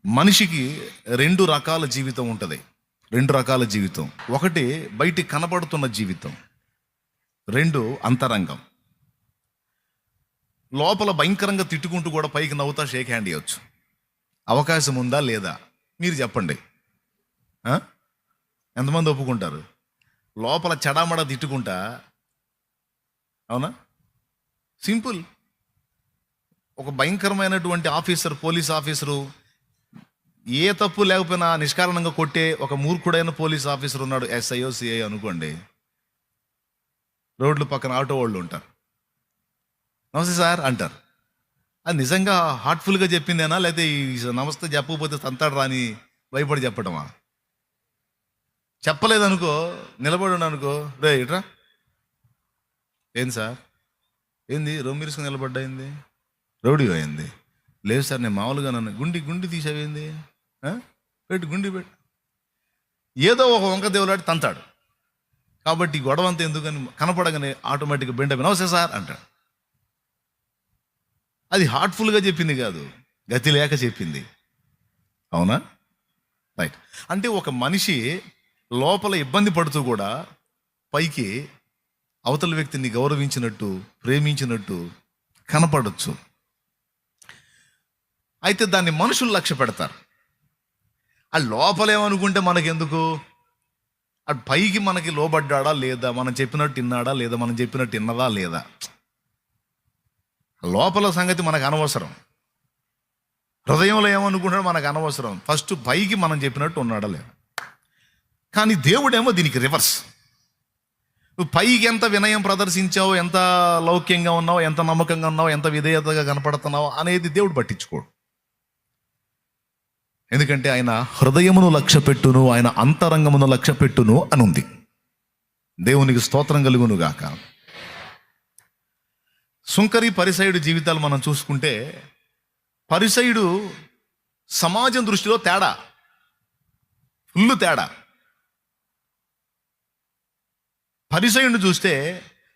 మనిషికి రెండు రకాల జీవితం ఉంటుంది. రెండు రకాల జీవితం. ఒకటి బయటికి కనబడుతున్న జీవితం, రెండు అంతరంగం. లోపల భయంకరంగా తిట్టుకుంటూ కూడా పైకి నవ్వుతా షేక్ హ్యాండ్ ఇవ్వచ్చు. అవకాశం ఉందా లేదా మీరు చెప్పండి. ఎంతమంది ఒప్పుకుంటారు? లోపల చెడామడ తిట్టుకుంటా, అవునా? సింపుల్. ఒక భయంకరమైనటువంటి ఆఫీసర్, పోలీస్ ఆఫీసరు, ఏ తప్పు లేకపోయినా నిష్కారణంగా కొట్టే ఒక మూర్ఖుడైన పోలీస్ ఆఫీసర్ ఉన్నాడు, ఎస్ఐఓ సిఐ అనుకోండి. రోడ్లు పక్కన ఆటో వాళ్ళు ఉంటారు, నమస్తే సార్ అంటారు. అది నిజంగా హార్ట్ఫుల్గా చెప్పిందేనా, లేకపోతే ఈ నమస్తే చెప్పకపోతే తంతాడు రాని భయపడి చెప్పడమా? చెప్పలేదనుకో, నిలబడి అనుకో, రే ఇట్రా, ఏంది సార్, ఏంది రొమ్మిరుసుకుని నిలబడ్డాయింది, రౌడీ అయింది? లేదు సార్, నేను మామూలుగా నన్ను గుండి తీసావేంది, పెట్టు గుండి పెట్టు, ఏదో ఒక వంక దేవులాడి తంతాడు. కాబట్టి గొడవ అంతా ఎందుకని కనపడగానే ఆటోమేటిక్గా బెండ నమస్తే సార్ అంటాడు. అది హార్ట్ఫుల్గా చెప్పింది కాదు, గతి లేక చెప్పింది. అవునా? రైట్. అంటే ఒక మనిషి లోపల ఇబ్బంది పడుతూ కూడా పైకి అవతల వ్యక్తిని గౌరవించినట్టు, ప్రేమించినట్టు కనపడవచ్చు. అయితే దాన్ని మనుషులు లక్ష్య పెడతారు. ఆ లోపలేమనుకుంటే మనకెందుకు? ఆ పైకి మనకి లోబడ్డా లేదా, మనం చెప్పినట్టు విన్నాడా లేదా, మనం చెప్పినట్టు విన్నదా లేదా, లోపల సంగతి మనకు అనవసరం. హృదయంలో ఏమనుకుంటాడో మనకు అనవసరం. ఫస్ట్ పైకి మనం చెప్పినట్టు ఉన్నాడా లేదా. కానీ దేవుడేమో దీనికి రివర్స్. నువ్వు పైకి ఎంత వినయం ప్రదర్శించావు, ఎంత లౌక్యంగా ఉన్నావు, ఎంత నమ్మకంగా ఉన్నావు, ఎంత విధేయతగా కనపడుతున్నావు అనేది దేవుడు పట్టించుకోడు. ఎందుకంటే ఆయన హృదయమును లక్ష్య పెట్టును, ఆయన అంతరంగమును లక్ష్య పెట్టును అని ఉంది. దేవునికి స్తోత్రం కలుగును గాక. సుంకరి పరిసయుడు జీవితాలు మనం చూసుకుంటే, పరిసయుడు సమాజం దృష్టిలో తేడా, ఫుల్ తేడా. పరిసయుడిని చూస్తే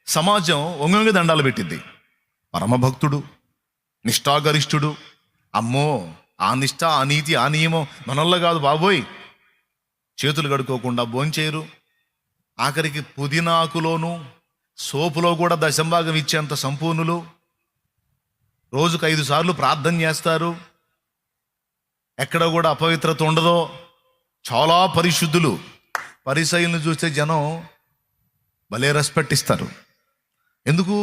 సమాజం ఒంగొంగి దండాలు పెట్టింది. పరమభక్తుడు, నిష్ఠాగరిష్ఠుడు, అమ్మో ఆ నిష్ఠ, ఆ నీతి, ఆ నియమం మనల్లో కాదు బాబోయ్, చేతులు కడుక్కోకుండా భోంచేయరు. ఆఖరికి పుదీనాకులోను సోపులో కూడా దశంభాగం ఇచ్చేంత సంపూర్ణులు. రోజుకు 5 సార్లు ప్రార్థన చేస్తారు. ఎక్కడ కూడా అపవిత్రత ఉండదో, చాలా పరిశుద్ధులు. పరిసయ్యులను చూస్తే జనం భలే రెస్పెక్ట్ ఇస్తారు. ఎందుకు?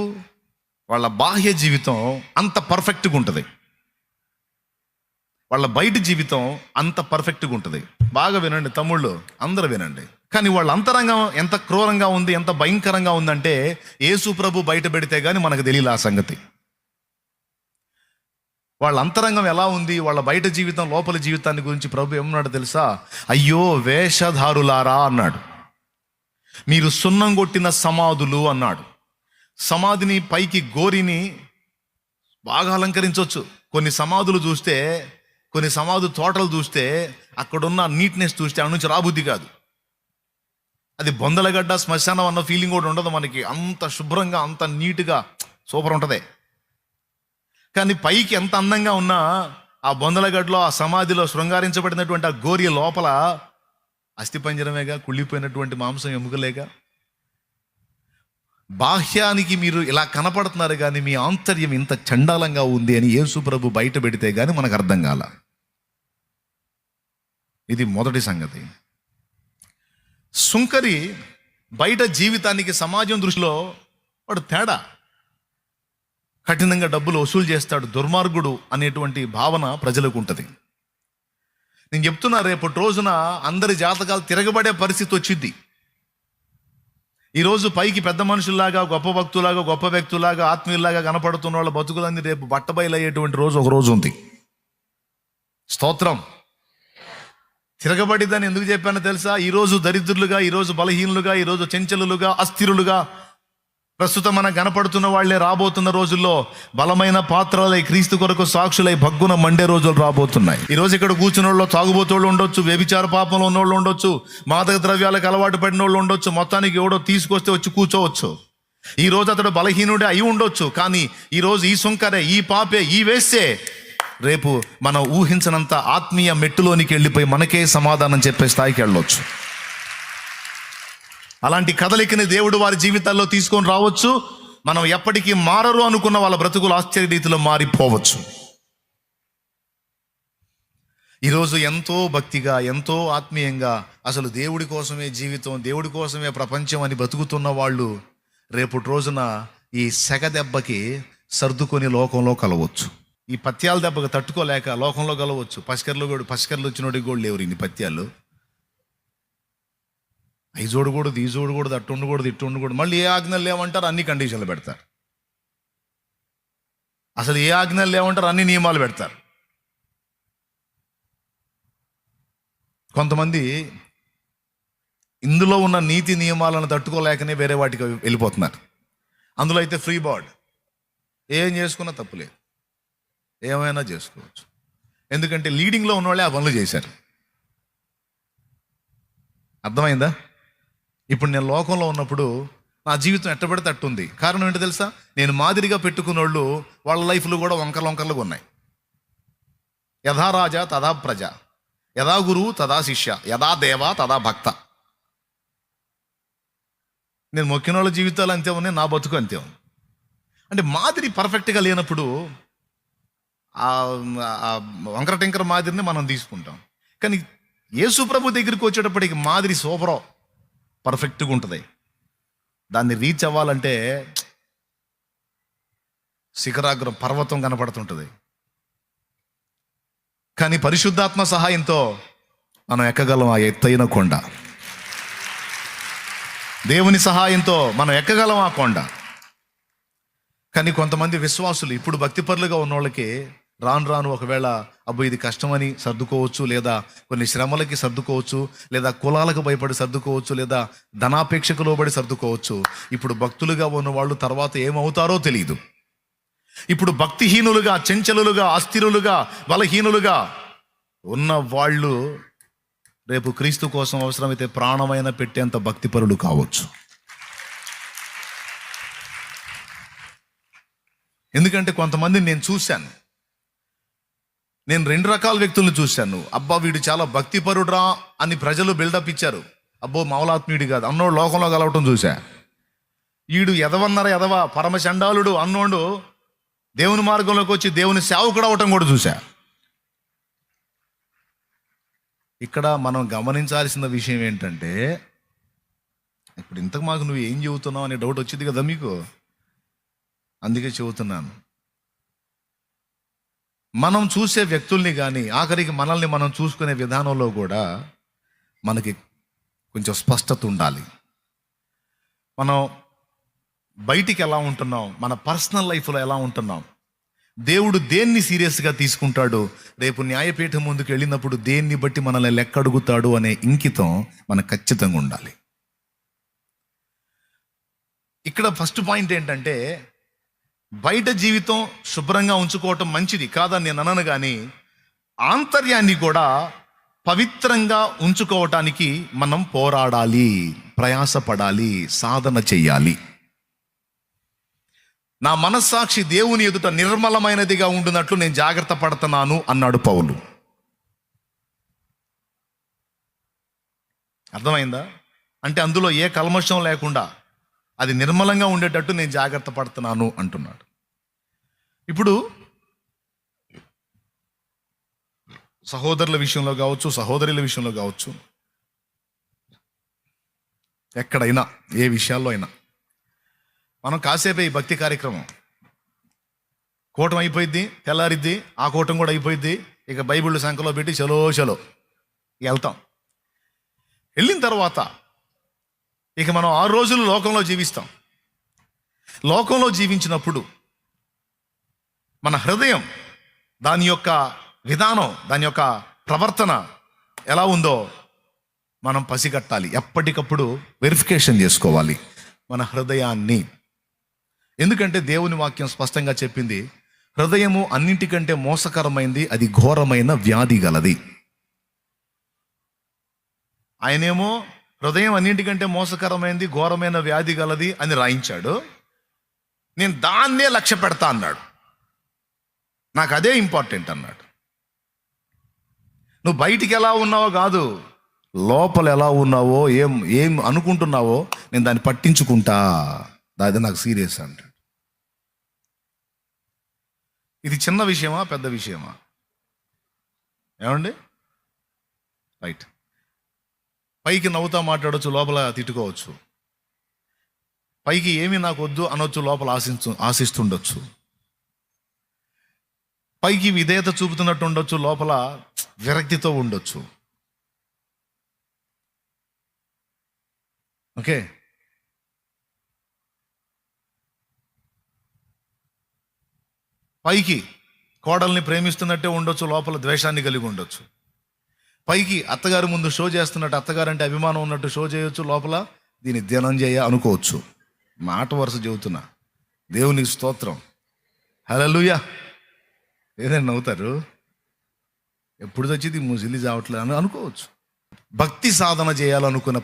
వాళ్ళ బాహ్య జీవితం అంత పర్ఫెక్ట్గా ఉంటుంది, వాళ్ళ బయట జీవితం అంత పర్ఫెక్ట్గా ఉంటుంది. బాగా వినండి తమ్ముళ్ళు, అందరూ వినండి. కానీ వాళ్ళ అంతరంగం ఎంత క్రూరంగా ఉంది, ఎంత భయంకరంగా ఉందంటే యేసు ప్రభు బయట పెడితే కానీ మనకు తెలియదు ఆ సంగతి. వాళ్ళ అంతరంగం ఎలా ఉంది, వాళ్ళ బయట జీవితం, లోపల జీవితాన్ని గురించి ప్రభు ఏమన్నాడు తెలుసా? అయ్యో వేషధారులారా అన్నాడు, మీరు సున్నం కొట్టిన సమాధులు అన్నాడు. సమాధిని పైకి గోరిని బాగా అలంకరించవచ్చు. కొన్ని సమాధులు చూస్తే, కొన్ని సమాధి తోటలు చూస్తే, అక్కడున్న నీట్నెస్ చూస్తే అటు నుంచి రాబుద్ధి కాదు. అది బొందలగడ్డ శ్మశానం అన్న ఫీలింగ్ కూడా ఉండదు మనకి. అంత శుభ్రంగా, అంత నీట్గా, సూపర్ ఉంటుంది. కానీ పైకి ఎంత అందంగా ఉన్నా ఆ బొందలగడ్డలో, ఆ సమాధిలో శృంగారించబడినటువంటి ఆ గోరి లోపల అస్థిపంజరమేగా, కుళ్ళిపోయినటువంటి మాంసం ఎముకలేగా. బాహ్యానికి మీరు ఇలా కనపడుతున్నారు కానీ మీ ఆంతర్యం ఇంత చండాలంగా ఉంది అని యేసు ప్రభు బయట పెడితే కానీ మనకు అర్థం కాల. ఇది మొదటి సంగతి. సుంకరి బయట జీవితానికి, సమాజం దృష్టిలో వాడు తేడా. కఠినంగా డబ్బులు వసూలు చేస్తాడు, దుర్మార్గుడు అనేటువంటి భావన ప్రజలకు ఉంటుంది. నేను చెప్తున్నా, రేపటి రోజున అందరి జాతకాలు తిరగబడే పరిస్థితి వచ్చింది. ఈరోజు పైకి పెద్ద మనుషుల్లాగా, గొప్ప భక్తులాగా, గొప్ప వ్యక్తులాగా, ఆత్మీయులాగా కనపడుతున్న వాళ్ళ బతుకులన్నీ రేపు బట్టబయలయ్యేటువంటి రోజు ఒక రోజు ఉంది. స్తోత్రం. తిరగబడిద్దని ఎందుకు చెప్పానో తెలుసా? ఈరోజు దరిద్రులుగా, ఈరోజు బలహీనులుగా, ఈరోజు చెంచలులుగా, అస్థిరులుగా ప్రస్తుతం మనం కనపడుతున్న వాళ్లే రాబోతున్న రోజుల్లో బలమైన పాత్రలై, క్రీస్తు కొరకు సాక్షులై భగ్గున మండే రోజులు రాబోతున్నాయి. ఈరోజు ఇక్కడ కూర్చున్న వాళ్ళు తాగుబోతోళ్ళు ఉండొచ్చు, వ్యభిచార పాపంలో ఉన్నోళ్ళు ఉండొచ్చు, మాదక ద్రవ్యాలకు అలవాటు పడిన వాళ్ళు ఉండొచ్చు. మొత్తానికి ఎవడో తీసుకొస్తే వచ్చి కూర్చోవచ్చు. ఈ రోజు అతడు బలహీనుడే అయి ఉండొచ్చు. కానీ ఈరోజు ఈ సుంకరే, ఈ పాపే, ఈ వేస్తే రేపు మనం ఊహించనంత ఆత్మీయ మెట్టులోనికి వెళ్ళిపోయి మనకే సమాధానం చెప్పే స్థాయికి వెళ్ళొచ్చు. అలాంటి కదలికని దేవుడు వారి జీవితాల్లో తీసుకొని రావచ్చు. మనం ఎప్పటికీ మారరు అనుకున్న వాళ్ళ బ్రతుకులు ఆశ్చర్య రీతిలో మారిపోవచ్చు. ఈరోజు ఎంతో భక్తిగా, ఎంతో ఆత్మీయంగా, అసలు దేవుడి కోసమే జీవితం, దేవుడి కోసమే ప్రపంచం అని బతుకుతున్న వాళ్ళు రేపటి రోజున ఈ సెగ దెబ్బకి సర్దుకొని లోకంలో కలవచ్చు. ఈ పత్యాల దెబ్బకి తట్టుకోలేక లోకంలో కలవచ్చు. పసికర్లు వచ్చినోడికి కూడా లేవు ఇన్ని పత్యాలు. అవి చూడకూడదు, ఈ చూడకూడదు, అట్టు ఉండకూడదు, ఇట్టు ఉండకూడదు. మళ్ళీ ఏ ఆజ్ఞలు లేవంటారు, అన్ని కండిషన్లు పెడతారు. అసలు ఏ ఆజ్ఞలు లేవంటారు, అన్ని నియమాలు పెడతారు. కొంతమంది ఇందులో ఉన్న నీతి నియమాలను తట్టుకోలేకనే వేరే వాటికి వెళ్ళిపోతున్నారు. అందులో అయితే ఫ్రీ బర్డ్, ఏం చేసుకున్నా తప్పులేదు, ఏమైనా చేసుకోవచ్చు. ఎందుకంటే లీడింగ్లో ఉన్నవాళ్ళే ఆ పనులు చేశారు. అర్థమైందా? ఇప్పుడు నేను లోకంలో ఉన్నప్పుడు నా జీవితం ఎట్టబడితే అట్టుంది. కారణం ఏంటో తెలుసా? నేను మాదిరిగా పెట్టుకున్న వాళ్ళు వాళ్ళ లైఫ్లు కూడా వంకరలుగా ఉన్నాయి. యథా రాజా తథా ప్రజ, యథా గురువు తథా శిష్య, యథా దేవ తథా భక్త. నేను మొక్కిన వాళ్ళ జీవితాలు అంతే ఉన్నాయి, నా బతుకు అంతే ఉంది. అంటే మాదిరి పర్ఫెక్ట్గా లేనప్పుడు వంకర టెంకర మాదిరిని మనం తీసుకుంటాం. కానీ యేసు ప్రభు దగ్గరికి వచ్చేటప్పటికి మాదిరి సూపరో పర్ఫెక్ట్గా ఉంటుంది. దాన్ని రీచ్ అవ్వాలంటే శిఖరాగ్రం పర్వతం కనపడుతుంటుంది. కానీ పరిశుద్ధాత్మ సహాయంతో మనం ఎక్కగలం ఆ ఎత్తైన కొండ. దేవుని సహాయంతో మనం ఎక్కగలం ఆ కొండ. కానీ కొంతమంది విశ్వాసులు ఇప్పుడు భక్తిపరులుగా ఉన్న వాళ్ళకి రాను రాను ఒకవేళ అబ్బో ఇది కష్టమని సర్దుకోవచ్చు, లేదా కొన్ని శ్రమలకి సర్దుకోవచ్చు, లేదా కులాలకు భయపడి సర్దుకోవచ్చు, లేదా ధనాపేక్షకు లోబడి సర్దుకోవచ్చు. ఇప్పుడు భక్తులుగా ఉన్న వాళ్ళు తర్వాత ఏమవుతారో తెలియదు. ఇప్పుడు భక్తిహీనులుగా, చెంచలులుగా, అస్థిరులుగా, బలహీనులుగా ఉన్న వాళ్ళు రేపు క్రీస్తు కోసం అవసరమైతే ప్రాణమైన పెట్టేంత భక్తిపరులు కావచ్చు. ఎందుకంటే కొంతమంది నేను చూశాను, నేను 2 రకాల వ్యక్తులను చూశాను. అబ్బా వీడు చాలా భక్తిపరుడ్రా అని ప్రజలు బిల్డప్ ఇచ్చారు. అబ్బో మౌలాత్మీయుడు కాదు అన్నోడు లోకంలో కలవటం చూశా. వీడు ఎదవ పరమచండాలుడు అన్నోడు దేవుని మార్గంలోకి వచ్చి దేవుని సేవకుడు అవటం కూడా చూశా. ఇక్కడ మనం గమనించాల్సిన విషయం ఏంటంటే, ఇప్పుడు ఇంతకు మాకు నువ్వు ఏం చెబుతున్నావు అనే డౌట్ వచ్చింది కదా మీకు. అందుకే చెబుతున్నాను, మనం చూసే వ్యక్తుల్ని కానీ ఆఖరికి మనల్ని మనం చూసుకునే విధానంలో కూడా మనకి కొంచెం స్పష్టత ఉండాలి. మనం బయటికి ఎలా ఉంటున్నాం, మన పర్సనల్ లైఫ్లో ఎలా ఉంటున్నాం, దేవుడు దేన్ని సీరియస్గా తీసుకుంటాడు, రేపు న్యాయపీఠం ముందుకు వెళ్ళినప్పుడు దేన్ని బట్టి మనల్ని లెక్క అడుగుతాడు అనే ఇంకితం మనకు ఖచ్చితంగా ఉండాలి. ఇక్కడ ఫస్ట్ పాయింట్ ఏంటంటే, బయట జీవితం శుభ్రంగా ఉంచుకోవటం మంచిది కాదని నేను అనను, కానీ ఆంతర్యాన్ని కూడా పవిత్రంగా ఉంచుకోవటానికి మనం పోరాడాలి, ప్రయాసపడాలి, సాధన చెయ్యాలి. నా మనస్సాక్షి దేవుని ఎదుట నిర్మలమైనదిగా ఉండునట్లు నేను జాగ్రత్త పడుతున్నాను అన్నాడు పౌలు. అర్థమైందా? అంటే అందులో ఏ కల్మషం లేకుండా అది నిర్మలంగా ఉండేటట్టు నేను జాగ్రత్త పడుతున్నాను అంటున్నాడు. ఇప్పుడు సహోదరుల విషయంలో కావచ్చు, సహోదరుల విషయంలో కావచ్చు, ఎక్కడైనా ఏ విషయాల్లో అయినా మనం కాసేపే ఈ భక్తి కార్యక్రమం కూటం అయిపోయింది, తెల్లారిద్ది, ఆ కూటం కూడా అయిపోయింది. ఇక బైబిల్ సంఖ్యలో పెట్టి చలో వెళ్తాం. వెళ్ళిన తర్వాత ఇక మనం 6 రోజులు లోకంలో జీవిస్తాం. లోకంలో జీవించినప్పుడు మన హృదయం, దాని యొక్క విధానం, దాని యొక్క ప్రవర్తన ఎలా ఉందో మనం పసిగట్టాలి. ఎప్పటికప్పుడు వెరిఫికేషన్ చేసుకోవాలి మన హృదయాన్ని. ఎందుకంటే దేవుని వాక్యం స్పష్టంగా చెప్పింది, హృదయము అన్నింటికంటే మోసకరమైంది, అది ఘోరమైన వ్యాధి గలది. ఆయనేమో హృదయం అన్నింటికంటే మోసకరమైంది, ఘోరమైన వ్యాధి గలది అని రాయించాడు. నేను దాన్నే లక్ష్య పెడతా అన్నాడు. నాకు అదే ఇంపార్టెంట్ అన్నాడు. నువ్వు బయటికి ఎలా ఉన్నావో కాదు, లోపల ఎలా ఉన్నావో, ఏం ఏం అనుకుంటున్నావో నేను దాన్ని పట్టించుకుంటా, అది నాకు సీరియస్ అంటాడు. ఇది చిన్న విషయమా పెద్ద విషయమా? ఏమండి? రైట్. పైకి నవ్వుతా మాట్లాడవచ్చు, లోపల తిట్టుకోవచ్చు. పైకి ఏమీ నాకు వద్దు అనొచ్చు, లోపల ఆశిస్తుండొచ్చు. పైకి విధేయత చూపుతున్నట్టు ఉండొచ్చు, లోపల విరక్తితో ఉండొచ్చు. ఓకే. పైకి కోడల్ని ప్రేమిస్తున్నట్టే ఉండొచ్చు, లోపల ద్వేషాన్ని కలిగి ఉండొచ్చు. పైకి అత్తగారి ముందు షో చేస్తున్నట్టు, అత్తగారంటే అభిమానం ఉన్నట్టు షో చేయొచ్చు, లోపల దీన్ని ధనంజయ అనుకోవచ్చు. మాట వరుస చెబుతున్నా, దేవునికి స్తోత్రం, హల్లెలూయా. ఏదైనా నవ్వుతారు, ఎప్పుడు వచ్చింది ముసిలి చావట్లేదు అని అనుకోవచ్చు. భక్తి సాధన చేయాలనుకున్న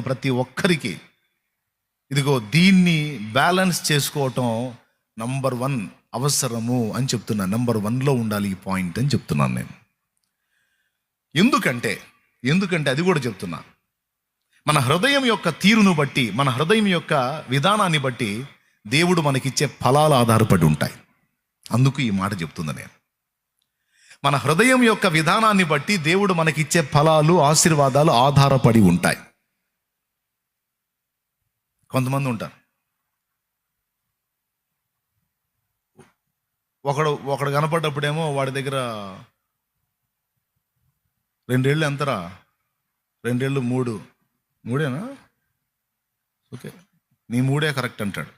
ప్రతి ఒక్కరికి, ఇదిగో దీన్ని బ్యాలెన్స్ చేసుకోవటం నంబర్ 1 అవసరము అని చెప్తున్నా. నంబర్ 1లో ఉండాలి ఈ పాయింట్ అని చెప్తున్నాను నేను. ఎందుకంటే అది కూడా చెప్తున్నా, మన హృదయం యొక్క తీరును బట్టి, మన హృదయం యొక్క విధానాన్ని బట్టి దేవుడు మనకిచ్చే ఫలాలు ఆధారపడి ఉంటాయి. అందుకు ఈ మాట చెప్తున్నా నేను. మన హృదయం యొక్క విధానాన్ని బట్టి దేవుడు మనకిచ్చే ఫలాలు, ఆశీర్వాదాలు ఆధారపడి ఉంటాయి. కొంతమంది ఉంటారు, ఒకడు కనపడ్డప్పుడేమో వాడి దగ్గర 2 ఏళ్ళు ఎంతరా, 2 ఏళ్ళు 3 ఓకే నీ 3 కరెక్ట్ అంటాడు.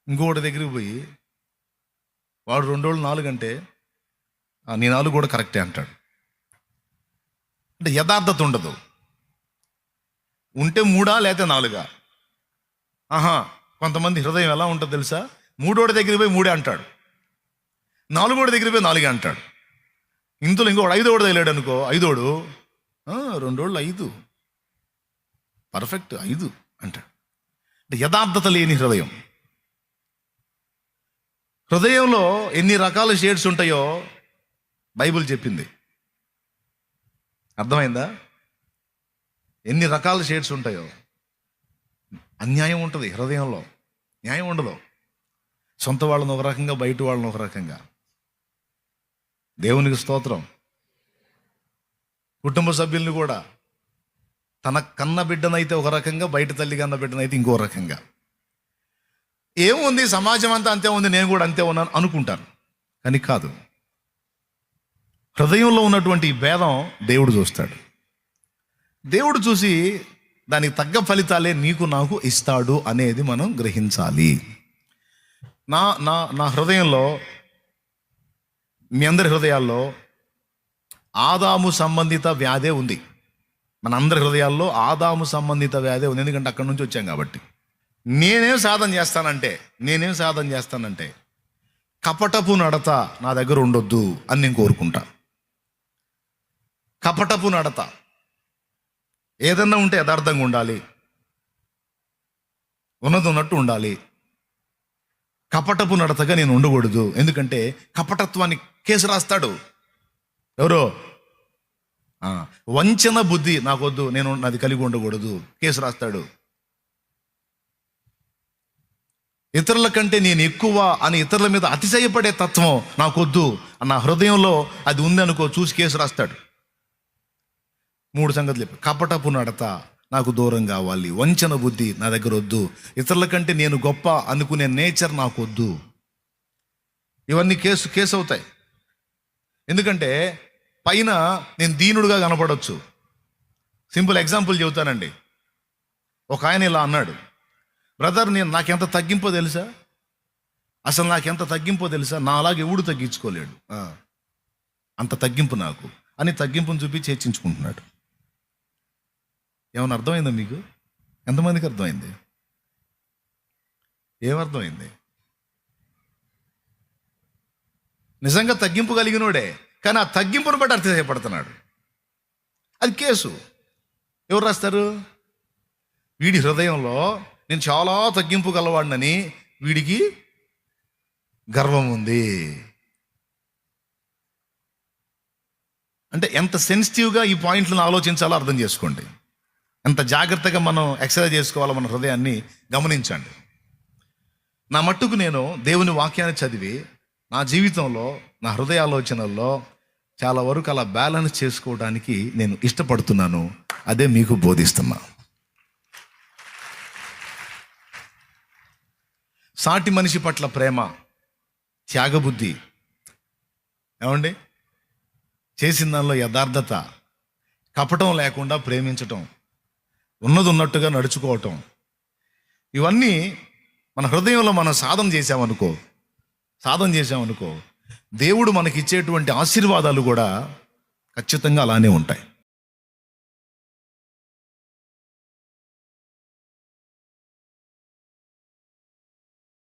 ఇంకొకటి దగ్గరికి పోయి వాడు 2 ఏళ్ళు 4 అంటే నీ 4 కూడా కరెక్టే అంటాడు. అంటే యథార్థత ఉండదు. ఉంటే 3 లేకపోతే 4. కొంతమంది హృదయం ఎలా ఉంటుందో తెలుసా? 3 దగ్గరికి పోయి 3 అంటాడు, 4 దగ్గరికి పోయి 4 అంటాడు. ఇందులో ఇంకోటి 5 తగిలాడు అనుకో, 5 2 5 పర్ఫెక్ట్ 5 అంటాడు. అంటే యథార్థత లేని హృదయం. హృదయంలో ఎన్ని రకాల షేడ్స్ ఉంటాయో బైబిల్ చెప్పింది. అర్థమైందా? ఎన్ని రకాల షేడ్స్ ఉంటాయో. అన్యాయం ఉంటుంది హృదయంలో, న్యాయం ఉండదు. సొంత వాళ్ళని ఒక రకంగా, బయట వాళ్ళని ఒక రకంగా. దేవునికి స్తోత్రం. కుటుంబ సభ్యుల్ని కూడా, తన కన్న బిడ్డనైతే ఒక రకంగా, బయట తల్లి కన్న బిడ్డనైతే ఇంకో రకంగా. ఏముంది, సమాజం అంతా అంతే ఉంది, నేను కూడా అంతే ఉన్నాను అనుకుంటాను. కానీ కాదు. హృదయంలో ఉన్నటువంటి ఈ భేదం దేవుడు చూస్తాడు. దేవుడు చూసి దానికి తగ్గ ఫలితాలే నీకు నాకు ఇస్తాడు అనేది మనం గ్రహించాలి. నా హృదయంలో, మీ అందరి హృదయాల్లో ఆదాము సంబంధిత వ్యాధే ఉంది. మన అందరి హృదయాల్లో ఆదాము సంబంధిత వ్యాధే ఉంది. ఎందుకంటే అక్కడి నుంచి వచ్చాం కాబట్టి. నేనేం సాధన చేస్తానంటే కపటపు నడత నా దగ్గర ఉండొద్దు అని నేను కోరుకుంటా. కపటపు నడత ఏదన్నా ఉంటే యథార్థంగా ఉండాలి, ఉన్నట్టు ఉండాలి. కపటపు నడతగా నేను ఉండకూడదు. ఎందుకంటే కపటత్వాన్ని కేసు రాస్తాడు ఎవరో. వంచన బుద్ధి నాకొద్దు, నేను నాది కలిగి ఉండకూడదు, కేసు రాస్తాడు. ఇతరుల కంటే నేను ఎక్కువ అని ఇతరుల మీద అతిశయపడే తత్వం నాకొద్దు. నా హృదయంలో అది ఉంది అనుకో, చూసి కేసు రాస్తాడు. 3 సంగతులు చెప్పి, కపటపు నడత నాకు దూరం కావాలి, వంచన బుద్ధి నా దగ్గర వద్దు, ఇతరుల కంటే నేను గొప్ప అనుకునే నేచర్ నాకు వద్దు. ఇవన్నీ కేసు అవుతాయి. ఎందుకంటే పైన నేను దీనుడుగా కనపడవచ్చు. Simple example చెబుతానండి. ఒక ఆయన ఇలా అన్నాడు, బ్రదర్ నాకెంత తగ్గింపో తెలుసా, నా అలాగే ఎవడు తగ్గించుకోలేడు, అంత తగ్గింపు నాకు అని తగ్గింపుని చూపించి హెచ్చించుకుంటున్నాడు. ఏమన్నా అర్థమైందా మీకు? ఎంతమందికి అర్థమైంది? ఏమర్థమైంది? నిజంగా తగ్గింపు కలిగినోడే, కానీ ఆ తగ్గింపును బట్టి అతిశయపడుతున్నాడు. అది కేసు. ఎవరు రాస్తారు? వీడి హృదయంలో నేను చాలా తగ్గింపు గలవాడినని వీడికి గర్వం ఉంది. అంటే ఎంత సెన్సిటివ్గా ఈ పాయింట్లను ఆలోచించాలో అర్థం చేసుకోండి. ఎంత జాగ్రత్తగా మనం ఎక్సర్సైజ్ చేసుకోవాలో మన హృదయాన్ని గమనించండి. నా మట్టుకు నేను దేవుని వాక్యాన్ని చదివి నా జీవితంలో, నా హృదయ ఆలోచనల్లో చాలా వరకు అలా బ్యాలెన్స్ చేసుకోవడానికి నేను ఇష్టపడుతున్నాను. అదే మీకు బోధిస్తున్నా. సాటి మనిషి పట్ల ప్రేమ, త్యాగబుద్ధి, ఏమండి, చేసిన దానిలో యథార్థత, కపటం లేకుండా ప్రేమించటం, ఉన్నది ఉన్నట్టుగా నడుచుకోవటం, ఇవన్నీ మన హృదయంలో మనం సాధన చేసామనుకో దేవుడు మనకి ఇచ్చేటువంటి ఆశీర్వాదాలు కూడా ఖచ్చితంగా అలానే ఉంటాయి.